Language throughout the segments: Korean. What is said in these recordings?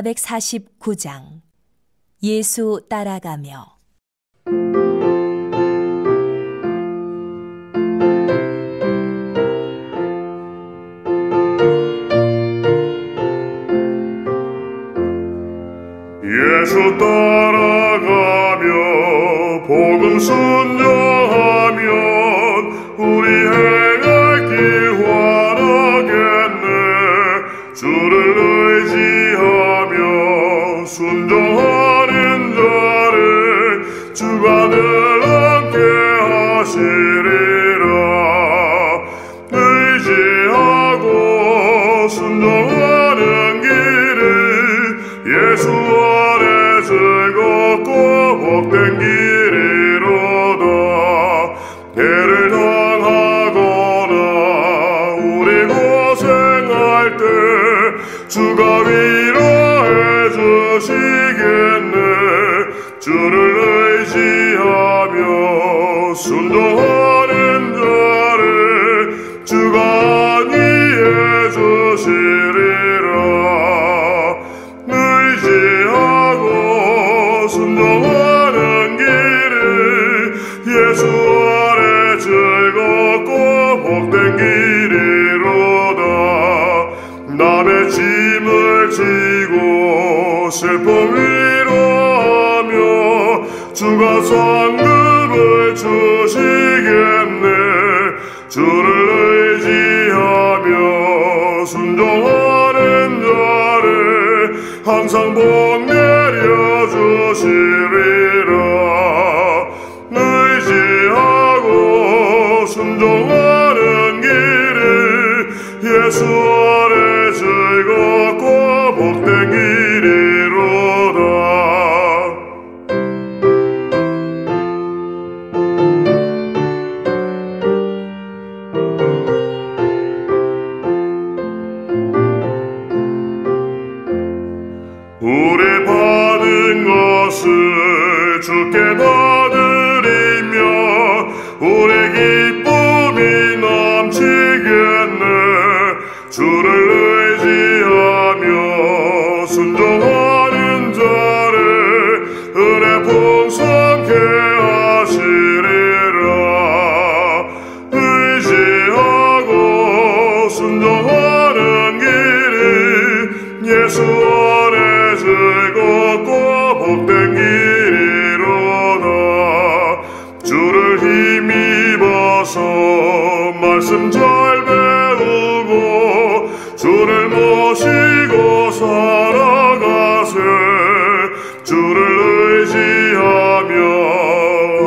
449장 예수 따라가며. 예수 따라가며 복음 순종하면 우리 행할 길 환하겠네. 주를 의지하며 순종하는 자를 주가 늘 함께 하시리라. 의지하고 순종하는 길은 예수 안에 즐겁고 복된 길이로다. 해를 당하거나 우리 고생할 때 주가 위로해 주시겠네. 주를 의지하며 순종하는 자를 주가 안위해 주시리라. 의지하고 순종하는 길은 예수 안에 즐겁고 복된 길이로다. 남의 짐을 지고 슬픔 위로하며 주가 상급을 주시겠네. 주를 의지하며 순종하는 자를 항상 복 내려주시리라. 의지하고 순종하는 길은 예수 안에 즐겁고 복된 길이로다. 우리 받은 것을 주께 다 드리며 우리 기쁨이 넘치겠네. 주를 의지하며 순종하는 자를 은혜 풍성케 하시리라. 의지하고 순종하는 길은 예수 안에 즐겁고 복된 길이로다. 주를 힘입어서 말씀 잘 배우고 주를 모시고 살아가세. 주를 의지하며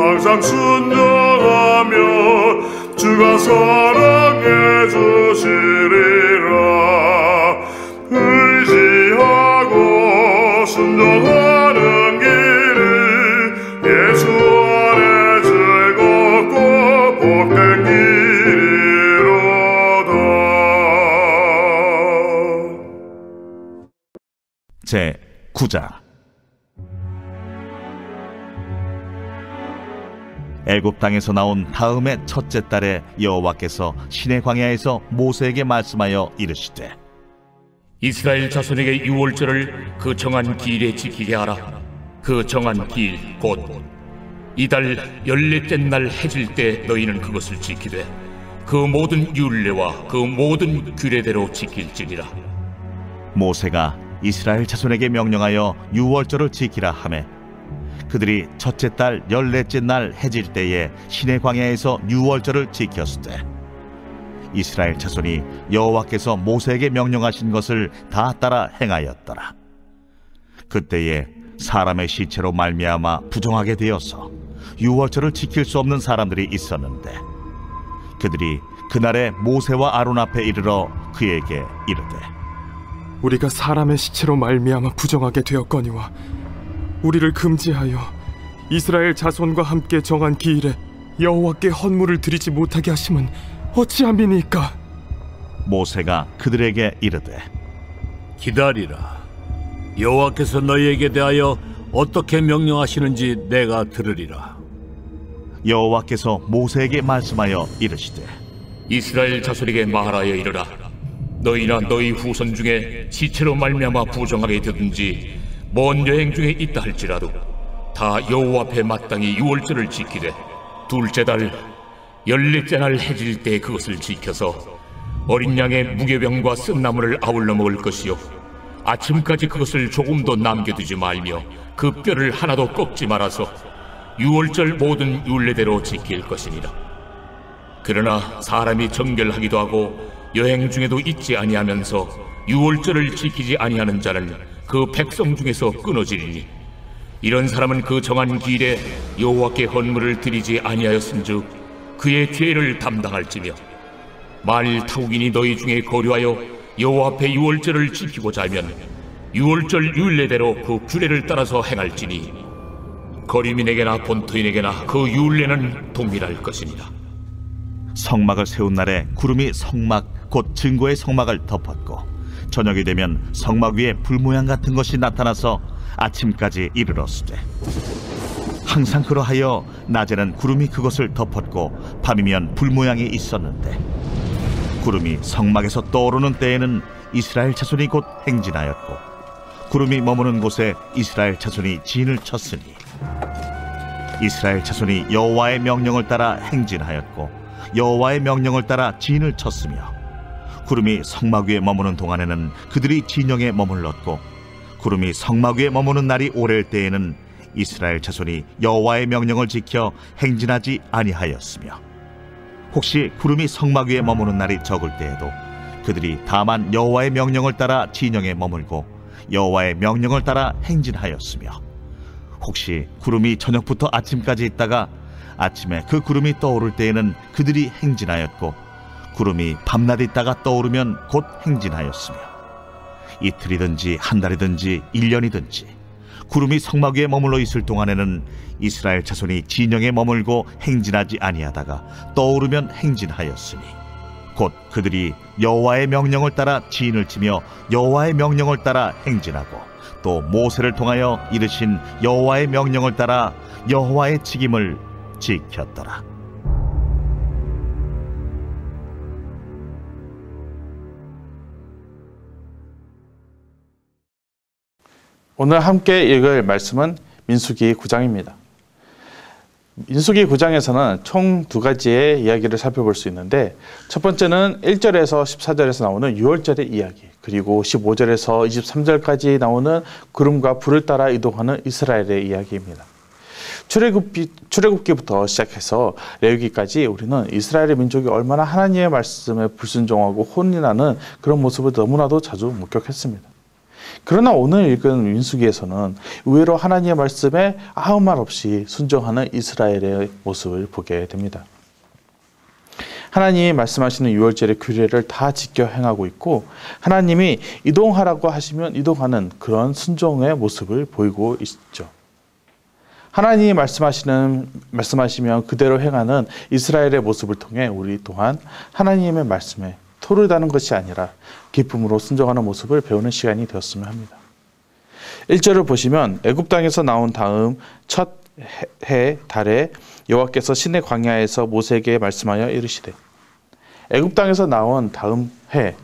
항상 순종하며 주가 사랑해 주시리라. 의지하고 순종하는 길은 예수 안에 즐겁고 복된 길이로다. 제9장 애굽 땅에서 나온 다음의 첫째 달에 여호와께서 시내 광야에서 모세에게 말씀하여 이르시되 이스라엘 자손에게 유월절을 그 정한 기일에 지키게 하라. 그 정한 기일 곧 이달 14째 날 해질 때 너희는 그것을 지키되 그 모든 율례와 그 모든 규례대로 지킬지니라. 모세가 이스라엘 자손에게 명령하여 유월절을 지키라 하매 그들이 첫째 달 14째 날 해질 때에 시내 광야에서 유월절을 지켰으되 이스라엘 자손이 여호와께서 모세에게 명령하신 것을 다 따라 행하였더라. 그때에 사람의 시체로 말미암아 부정하게 되어서 유월절을 지킬 수 없는 사람들이 있었는데 그들이 그날에 모세와 아론 앞에 이르러 그에게 이르되 우리가 사람의 시체로 말미암아 부정하게 되었거니와 우리를 금지하여 이스라엘 자손과 함께 정한 기일에 여호와께 헌물을 드리지 못하게 하심은 어찌함이니까? 모세가 그들에게 이르되 기다리라. 여호와께서 너희에게 대하여 어떻게 명령하시는지 내가 들으리라. 여호와께서 모세에게 말씀하여 이르시되 이스라엘 자손에게 말하여 이르라. 너희나 너희 후손 중에 시체로 말미암아 부정하게 되든지 먼 여행 중에 있다 할지라도 다 여호와 앞에 마땅히 유월절을 지키되 둘째 달 14째 날 해질 때 그것을 지켜서 어린 양의 무교병과 쓴나물을 아울러 먹을 것이요 아침까지 그것을 조금도 남겨두지 말며 그 뼈를 하나도 꺾지 말아서 유월절 모든 율례대로 지킬 것이니라. 그러나 사람이 정결하기도 하고 여행 중에도 잊지 아니하면서 유월절을 지키지 아니하는 자는 그 백성 중에서 끊어지리니 이런 사람은 그 정한 기일에 여호와께 헌물을 드리지 아니하였은즉 그의 죄를 담당할지며 만일 타국인이 너희 중에 거류하여 여호와 앞에 유월절을 지키고자 하면 유월절 율례대로 그 규례를 따라서 행할지니 거류민에게나 본토인에게나 그 율례는 동일할 것이니라. 성막을 세운 날에 구름이 성막 곧 증거의 성막을 덮었고 저녁이 되면 성막 위에 불 모양 같은 것이 나타나서 아침까지 이르렀으되 항상 그러하여 낮에는 구름이 그것을 덮었고 밤이면 불 모양이 있었는데 구름이 성막에서 떠오르는 때에는 이스라엘 자손이 곧 행진하였고 구름이 머무는 곳에 이스라엘 자손이 진을 쳤으니 이스라엘 자손이 여호와의 명령을 따라 행진하였고 여호와의 명령을 따라 진을 쳤으며 구름이 성막 위에 머무는 동안에는 그들이 진영에 머물렀고 구름이 성막 위에 머무는 날이 오랠 때에는 이스라엘 자손이 여호와의 명령을 지켜 행진하지 아니하였으며 혹시 구름이 성막 위에 머무는 날이 적을 때에도 그들이 다만 여호와의 명령을 따라 진영에 머물고 여호와의 명령을 따라 행진하였으며 혹시 구름이 저녁부터 아침까지 있다가 아침에 그 구름이 떠오를 때에는 그들이 행진하였고 구름이 밤낮 있다가 떠오르면 곧 행진하였으며 이틀이든지 한 달이든지 1년이든지 구름이 성막 위에 머물러 있을 동안에는 이스라엘 자손이 진영에 머물고 행진하지 아니하다가 떠오르면 행진하였으니 곧 그들이 여호와의 명령을 따라 진을 치며 여호와의 명령을 따라 행진하고 또 모세를 통하여 이르신 여호와의 명령을 따라 여호와의 책임을 지켰더라. 오늘 함께 읽을 말씀은 민수기 9장입니다. 민수기 9장에서는 총 두 가지의 이야기를 살펴볼 수 있는데 첫 번째는 1절에서 14절에서 나오는 유월절의 이야기, 그리고 15절에서 23절까지 나오는 구름과 불을 따라 이동하는 이스라엘의 이야기입니다. 출애굽기부터 시작해서 레위기까지 우리는 이스라엘의 민족이 얼마나 하나님의 말씀에 불순종하고 혼인하는 그런 모습을 너무나도 자주 목격했습니다. 그러나 오늘 읽은 민수기에서는 의외로 하나님의 말씀에 아무 말 없이 순종하는 이스라엘의 모습을 보게 됩니다. 하나님이 말씀하시는 유월절의 규례를 다 지켜 행하고 있고 하나님이 이동하라고 하시면 이동하는 그런 순종의 모습을 보이고 있죠. 하나님이 말씀하시면 그대로 행하는 이스라엘의 모습을 통해 우리 또한 하나님의 말씀에 토를 다는 것이 아니라 기쁨으로 순종하는 모습을 배우는 시간이 되었으면 합니다. 1절을 보시면 애굽 땅에서 나온 다음 첫 해 달에 여호와께서 시내 광야에서 모세에게 말씀하여 이르시되, 애굽 땅에서 나온 다음 해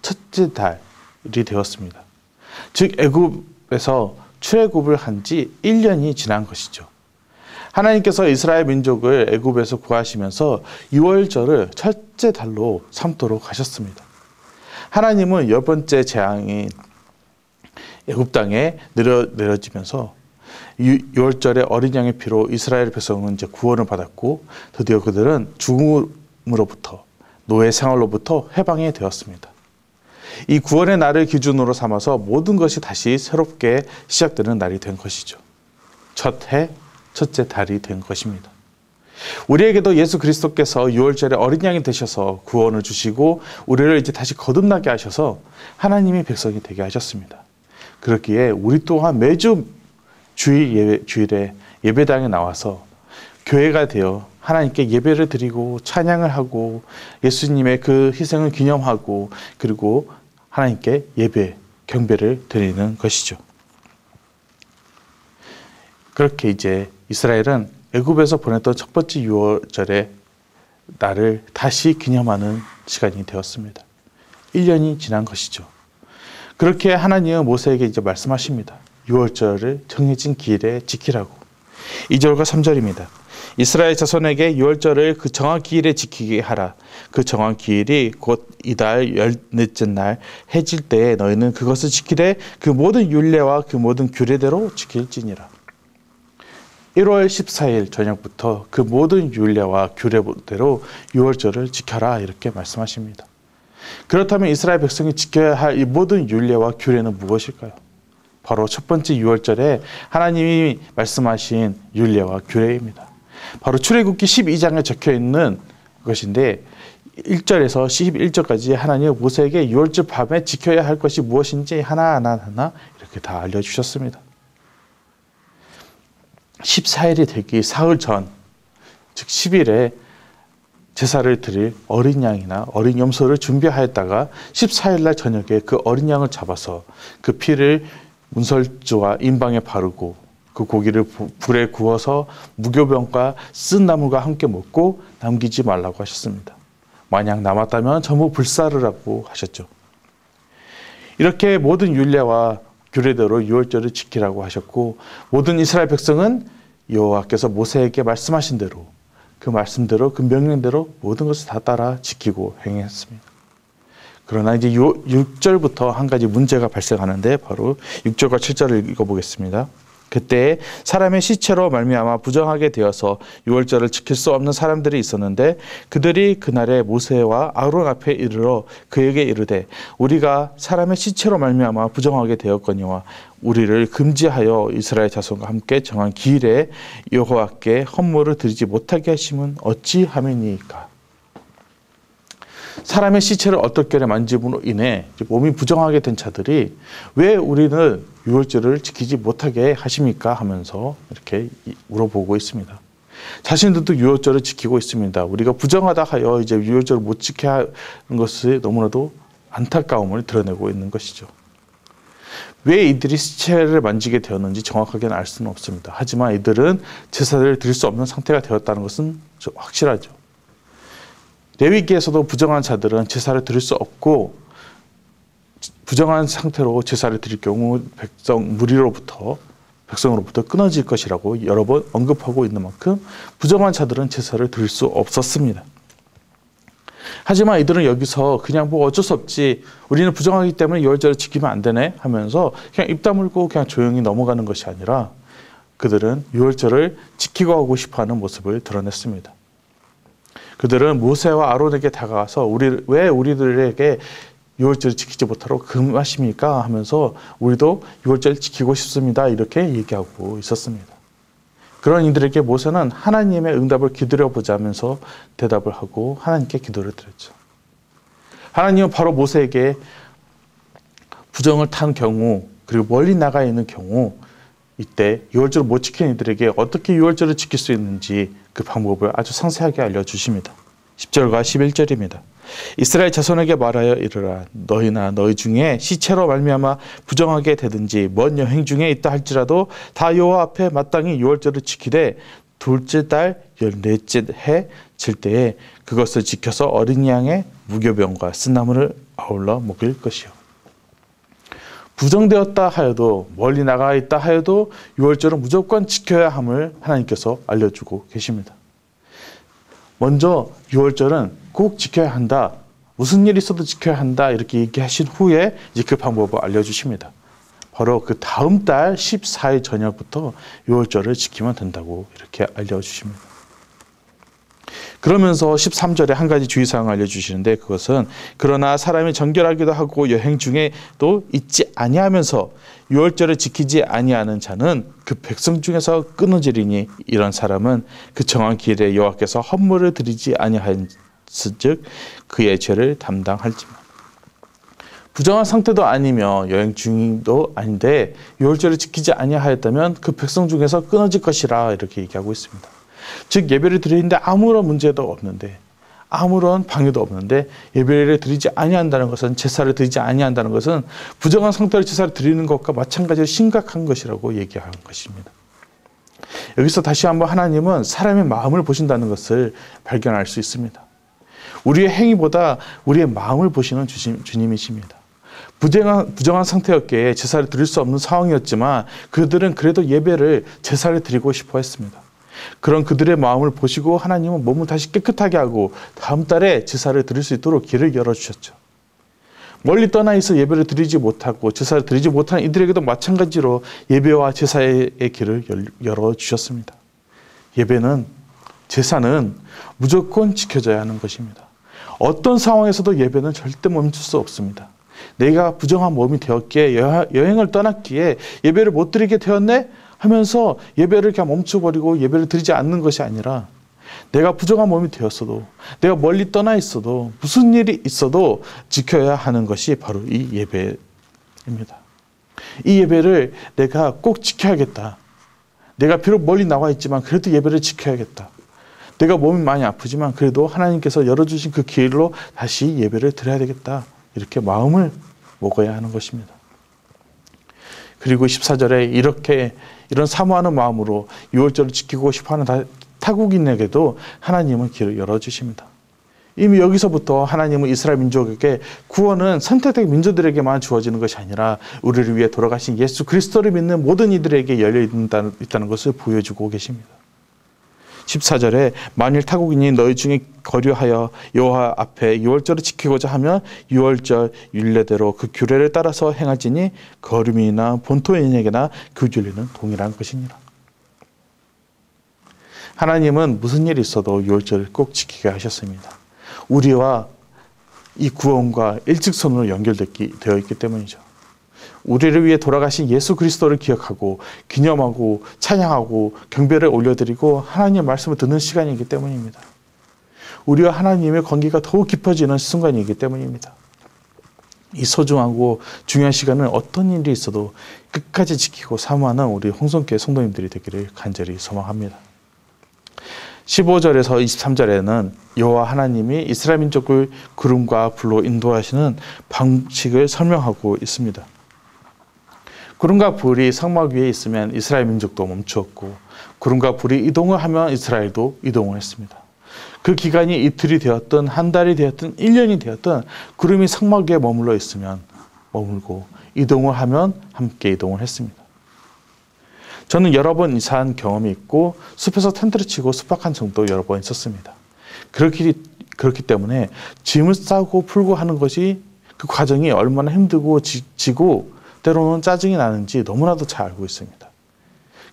첫째 달이 되었습니다. 즉 애굽에서 출애굽을 한 지 1년이 지난 것이죠. 하나님께서 이스라엘 민족을 애굽에서 구하시면서 유월절을 첫째 달로 삼도록 하셨습니다. 하나님은 10번째 재앙이 애굽 땅에 내려지면서 유월절의 어린 양의 피로 이스라엘 백성은 이제 구원을 받았고 드디어 그들은 죽음으로부터 노예 생활로부터 해방이 되었습니다. 이 구원의 날을 기준으로 삼아서 모든 것이 다시 새롭게 시작되는 날이 된 것이죠. 첫 해, 첫째 달이 된 것입니다. 우리에게도 예수 그리스도께서 유월절에 어린 양이 되셔서 구원을 주시고 우리를 이제 다시 거듭나게 하셔서 하나님의 백성이 되게 하셨습니다. 그렇기에 우리 또한 매주 주일에 예배당에 나와서 교회가 되어 하나님께 예배를 드리고 찬양을 하고 예수님의 그 희생을 기념하고 그리고 하나님께 예배, 경배를 드리는 것이죠. 그렇게 이제 이스라엘은 애굽에서 보냈던 첫 번째 유월절의 날을 다시 기념하는 시간이 되었습니다. 1년이 지난 것이죠. 그렇게 하나님은 모세에게 이제 말씀하십니다. 유월절을 정해진 기일에 지키라고. 2절과 3절입니다. 이스라엘 자손에게 유월절을 그 정한 기일에 지키게 하라. 그 정한 기일이 곧 이달 14째 날 해질 때에 너희는 그것을 지키되 그 모든 율례와 그 모든 규례대로 지킬지니라. 1월 14일 저녁부터 그 모든 율례와 규례대로 유월절을 지켜라 이렇게 말씀하십니다. 그렇다면 이스라엘 백성이 지켜야 할 이 모든 율례와 규례는 무엇일까요? 바로 첫 번째 유월절에 하나님이 말씀하신 율례와 규례입니다. 바로 출애굽기 12장에 적혀있는 것인데 1절에서 11절까지 하나님은 모세에게 유월절 밤에 지켜야 할 것이 무엇인지 하나하나 이렇게 다 알려주셨습니다. 14일이 되기 사흘 전, 즉 10일에 제사를 드릴 어린 양이나 어린 염소를 준비하였다가 14일 날 저녁에 그 어린 양을 잡아서 그 피를 문설주와 인방에 바르고 그 고기를 불에 구워서 무교병과 쓴 나물과 함께 먹고 남기지 말라고 하셨습니다. 만약 남았다면 전부 불사르라고 하셨죠. 이렇게 모든 율례와 규례대로 유월절을 지키라고 하셨고 모든 이스라엘 백성은 여호와께서 모세에게 말씀하신 대로 그 말씀대로 그 명령대로 모든 것을 다 따라 지키고 행했습니다. 그러나 이제 6절부터 한 가지 문제가 발생하는데 바로 6절과 7절을 읽어보겠습니다. 그때 사람의 시체로 말미암아 부정하게 되어서 유월절을 지킬 수 없는 사람들이 있었는데 그들이 그날에 모세와 아론 앞에 이르러 그에게 이르되 우리가 사람의 시체로 말미암아 부정하게 되었거니와 우리를 금지하여 이스라엘 자손과 함께 정한 기일에 여호와께 헌물을 드리지 못하게 하심은 어찌함이니까. 사람의 시체를 어떻게 만짐으로 인해 몸이 부정하게 된 자들이 왜 우리는 유월절을 지키지 못하게 하십니까? 하면서 이렇게 물어보고 있습니다. 자신들도 유월절을 지키고 있습니다. 우리가 부정하다 하여 이제 유월절을 못 지켜야 하는 것을 너무나도 안타까움을 드러내고 있는 것이죠. 왜 이들이 시체를 만지게 되었는지 정확하게는 알 수는 없습니다. 하지만 이들은 제사를 드릴 수 없는 상태가 되었다는 것은 확실하죠. 레위기에서도 부정한 자들은 제사를 드릴 수 없고 부정한 상태로 제사를 드릴 경우 백성으로부터 끊어질 것이라고 여러 번 언급하고 있는 만큼 부정한 자들은 제사를 드릴 수 없었습니다. 하지만 이들은 여기서 그냥 뭐 어쩔 수 없지 우리는 부정하기 때문에 유월절을 지키면 안 되네 하면서 그냥 입 다물고 그냥 조용히 넘어가는 것이 아니라 그들은 유월절을 지키고 하고 싶어하는 모습을 드러냈습니다. 그들은 모세와 아론에게 다가가서 왜 우리들에게 유월절을 지키지 못하러 금하십니까? 하면서 우리도 유월절을 지키고 싶습니다. 이렇게 얘기하고 있었습니다. 그런 이들에게 모세는 하나님의 응답을 기다려보자면서 대답을 하고 하나님께 기도를 드렸죠. 하나님은 바로 모세에게 부정을 탄 경우 그리고 멀리 나가 있는 경우 이때 유월절을 못 지킨 이들에게 어떻게 유월절을 지킬 수 있는지 그 방법을 아주 상세하게 알려주십니다. 10절과 11절입니다. 이스라엘 자손에게 말하여 이르라. 너희나 너희 중에 시체로 말미암아 부정하게 되든지 먼 여행 중에 있다 할지라도 다 여호와 앞에 마땅히 유월절을 지키되 둘째 달 14째 해 질 때에 그것을 지켜서 어린 양의 무교병과 쓴나물을 아울러 먹일 것이요. 부정되었다 하여도 멀리 나가 있다 하여도 유월절은 무조건 지켜야 함을 하나님께서 알려주고 계십니다. 먼저 유월절은 꼭 지켜야 한다. 무슨 일이 있어도 지켜야 한다. 이렇게 얘기하신 후에 이제 그 방법을 알려주십니다. 바로 그 다음 달 14일 저녁부터 유월절을 지키면 된다고 이렇게 알려주십니다. 그러면서 13절에 한 가지 주의사항을 알려주시는데 그것은 그러나 사람이 정결하기도 하고 여행 중에도 있지 아니하면서 유월절을 지키지 아니하는 자는 그 백성 중에서 끊어지리니 이런 사람은 그 정한 기일에 여호와께서 헌물을 드리지 아니하였은즉 그의 죄를 담당할지만. 부정한 상태도 아니며 여행 중도 아닌데 유월절을 지키지 아니하였다면 그 백성 중에서 끊어질 것이라 이렇게 얘기하고 있습니다. 즉 예배를 드리는데 아무런 문제도 없는데 아무런 방해도 없는데 예배를 드리지 아니한다는 것은 제사를 드리지 아니한다는 것은 부정한 상태로 제사를 드리는 것과 마찬가지로 심각한 것이라고 얘기한 것입니다. 여기서 다시 한번 하나님은 사람의 마음을 보신다는 것을 발견할 수 있습니다. 우리의 행위보다 우리의 마음을 보시는 주님이십니다. 부정한 상태였기에 제사를 드릴 수 없는 상황이었지만 그들은 그래도 예배를 제사를 드리고 싶어 했습니다. 그런 그들의 마음을 보시고 하나님은 몸을 다시 깨끗하게 하고 다음 달에 제사를 드릴 수 있도록 길을 열어주셨죠. 멀리 떠나 있어 예배를 드리지 못하고 제사를 드리지 못하는 이들에게도 마찬가지로 예배와 제사의 길을 열어주셨습니다. 예배는, 제사는 무조건 지켜져야 하는 것입니다. 어떤 상황에서도 예배는 절대 멈출 수 없습니다. 내가 부정한 몸이 되었기에 여행을 떠났기에 예배를 못 드리게 되었네 하면서 예배를 그냥 멈춰버리고 예배를 드리지 않는 것이 아니라 내가 부정한 몸이 되었어도 내가 멀리 떠나 있어도 무슨 일이 있어도 지켜야 하는 것이 바로 이 예배입니다. 이 예배를 내가 꼭 지켜야겠다. 내가 비록 멀리 나와 있지만 그래도 예배를 지켜야겠다. 내가 몸이 많이 아프지만 그래도 하나님께서 열어주신 그 길로 다시 예배를 드려야 되겠다. 이렇게 마음을 먹어야 하는 것입니다. 그리고 14절에 이런 사모하는 마음으로 유월절을 지키고 싶어하는 타국인에게도 하나님은 길을 열어주십니다. 이미 여기서부터 하나님은 이스라엘 민족에게 구원은 선택된 민족들에게만 주어지는 것이 아니라 우리를 위해 돌아가신 예수 그리스도를 믿는 모든 이들에게 열려 있다는 것을 보여주고 계십니다. 14절에 만일 타국인이 너희 중에 거류하여 여호와 앞에 유월절을 지키고자 하면 유월절 율례대로 그 규례를 따라서 행할지니 거류민이나 본토인에게나 그 율례는 동일한 것이니라. 하나님은 무슨 일이 있어도 유월절을 꼭 지키게 하셨습니다. 우리와 이 구원과 일직선으로 연결되어 있기 때문이죠. 우리를 위해 돌아가신 예수 그리스도를 기억하고 기념하고 찬양하고 경배를 올려드리고 하나님의 말씀을 듣는 시간이기 때문입니다. 우리와 하나님의 관계가 더욱 깊어지는 순간이기 때문입니다. 이 소중하고 중요한 시간은 어떤 일이 있어도 끝까지 지키고 사모하는 우리 홍성교회 성도님들이 되기를 간절히 소망합니다. 15절에서 23절에는 여호와 하나님이 이스라엘 민족을 구름과 불로 인도하시는 방식을 설명하고 있습니다. 구름과 불이 성막 위에 있으면 이스라엘 민족도 멈추었고 구름과 불이 이동을 하면 이스라엘도 이동을 했습니다. 그 기간이 이틀이 되었든 한 달이 되었든 1년이 되었든 구름이 성막 위에 머물러 있으면 머물고 이동을 하면 함께 이동을 했습니다. 저는 여러 번 이사한 경험이 있고 숲에서 텐트를 치고 숙박한 적도 여러 번 있었습니다. 그렇기 때문에 짐을 싸고 풀고 하는 것이 그 과정이 얼마나 힘들고 지고 때로는 짜증이 나는지 너무나도 잘 알고 있습니다.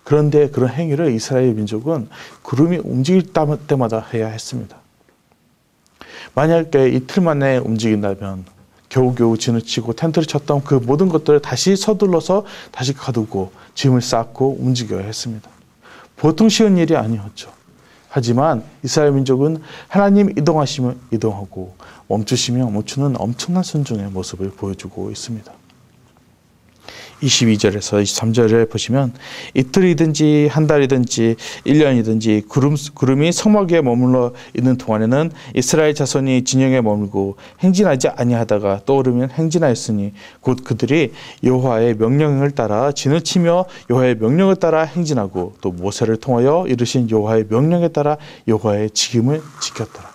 그런데 그런 행위를 이스라엘 민족은 구름이 움직일 때마다 해야 했습니다. 만약에 이틀 만에 움직인다면 겨우겨우 진을 치고 텐트를 쳤던 그 모든 것들을 다시 서둘러서 다시 가두고 짐을 쌓고 움직여야 했습니다. 보통 쉬운 일이 아니었죠. 하지만 이스라엘 민족은 하나님 이동하시면 이동하고 멈추시면 멈추는 엄청난 순종의 모습을 보여주고 있습니다. 22절에서 23절을 보시면 이틀이든지 한 달이든지 1년이든지 구름이 성막 위에 머물러 있는 동안에는 이스라엘 자손이 진영에 머물고 행진하지 아니하다가 떠오르면 행진하였으니 곧 그들이 여호와의 명령을 따라 진을 치며 여호와의 명령을 따라 행진하고 또 모세를 통하여 이르신 여호와의 명령에 따라 여호와의 지킴을 지켰더라.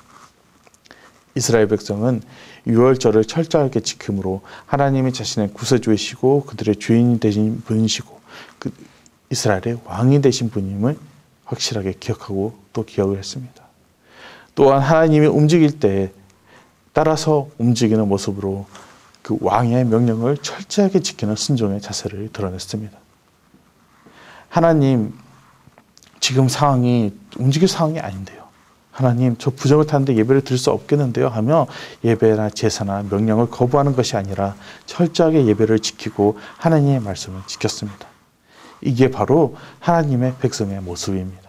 이스라엘 백성은 유월절을 철저하게 지킴으로 하나님이 자신의 구세주이시고 그들의 주인이 되신 분이시고 그 이스라엘의 왕이 되신 분임을 확실하게 기억하고 또 기억을 했습니다. 또한 하나님이 움직일 때 따라서 움직이는 모습으로 그 왕의 명령을 철저하게 지키는 순종의 자세를 드러냈습니다. 하나님, 지금 상황이 움직일 상황이 아닌데요. 하나님, 저 부정을 타는데 예배를 드릴 수 없겠는데요 하며 예배나 제사나 명령을 거부하는 것이 아니라 철저하게 예배를 지키고 하나님의 말씀을 지켰습니다. 이게 바로 하나님의 백성의 모습입니다.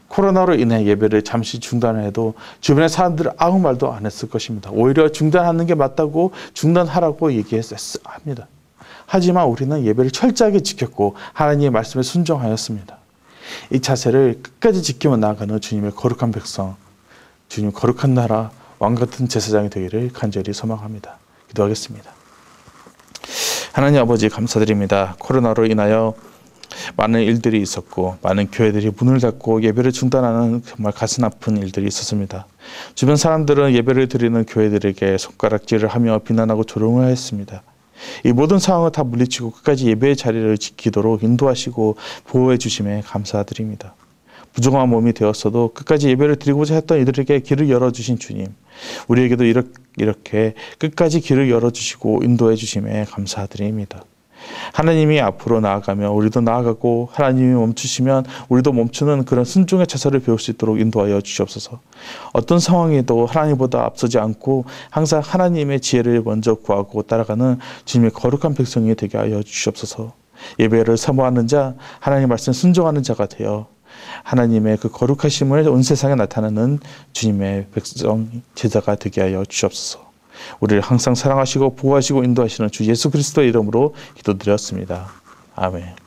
코로나로 인해 예배를 잠시 중단해도 주변의 사람들은 아무 말도 안 했을 것입니다. 오히려 중단하는 게 맞다고 중단하라고 얘기했습니다. 하지만 우리는 예배를 철저하게 지켰고 하나님의 말씀에 순종하였습니다. 이 자세를 끝까지 지키며 나아가는 주님의 거룩한 백성, 주님 거룩한 나라, 왕같은 제사장이 되기를 간절히 소망합니다. 기도하겠습니다. 하나님 아버지 감사드립니다. 코로나로 인하여 많은 일들이 있었고 많은 교회들이 문을 닫고 예배를 중단하는 정말 가슴 아픈 일들이 있었습니다. 주변 사람들은 예배를 드리는 교회들에게 손가락질을 하며 비난하고 조롱을 했습니다. 이 모든 상황을 다 물리치고 끝까지 예배의 자리를 지키도록 인도하시고 보호해 주심에 감사드립니다. 부정한 몸이 되었어도 끝까지 예배를 드리고자 했던 이들에게 길을 열어주신 주님, 우리에게도 이렇게 끝까지 길을 열어주시고 인도해 주심에 감사드립니다. 하나님이 앞으로 나아가면 우리도 나아가고 하나님이 멈추시면 우리도 멈추는 그런 순종의 자세를 배울 수 있도록 인도하여 주시옵소서. 어떤 상황에도 하나님보다 앞서지 않고 항상 하나님의 지혜를 먼저 구하고 따라가는 주님의 거룩한 백성이 되게 하여 주시옵소서. 예배를 사모하는 자, 하나님 말씀 순종하는 자가 되어 하나님의 그 거룩하심을 온 세상에 나타내는 주님의 백성 제자가 되게 하여 주시옵소서. 우리를 항상 사랑하시고 보호하시고 인도하시는 주 예수 그리스도의 이름으로 기도드렸습니다. 아멘.